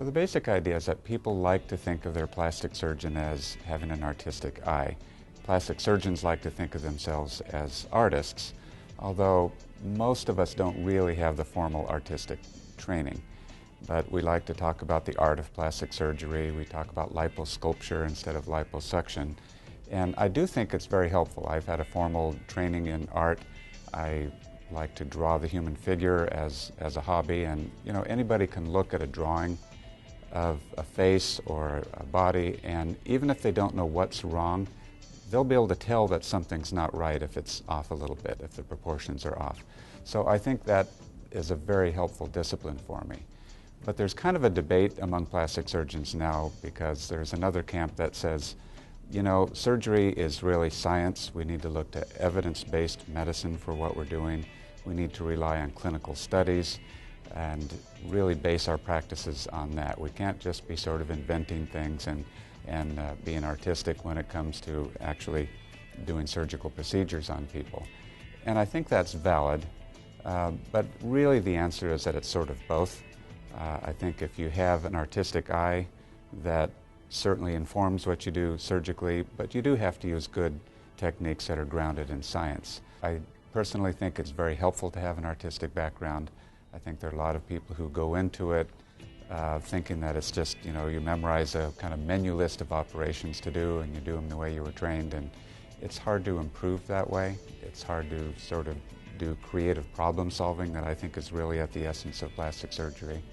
The basic idea is that people like to think of their plastic surgeon as having an artistic eye. Plastic surgeons like to think of themselves as artists, although most of us don't really have the formal artistic training. But we like to talk about the art of plastic surgery. We talk about liposculpture instead of liposuction. And I do think it's very helpful. I've had a formal training in art. I like to draw the human figure as a hobby, and anybody can look at a drawing of a face or a body, and even if they don't know what's wrong, they'll be able to tell that something's not right if it's off a little bit, if the proportions are off. So I think that is a very helpful discipline for me. But there's kind of a debate among plastic surgeons now, because there's another camp that says, surgery is really science. We need to look to evidence-based medicine for what we're doing. We need to rely on clinical studies and really base our practices on that. We can't just be sort of inventing things and being artistic when it comes to actually doing surgical procedures on people. And I think that's valid, but really the answer is that it's sort of both. I think if you have an artistic eye, that certainly informs what you do surgically, but you do have to use good techniques that are grounded in science. I personally think it's very helpful to have an artistic background. I think there are a lot of people who go into it thinking that it's just, you memorize a kind of menu list of operations to do and you do them the way you were trained, and it's hard to improve that way. It's hard to sort of do creative problem solving that I think is really at the essence of plastic surgery.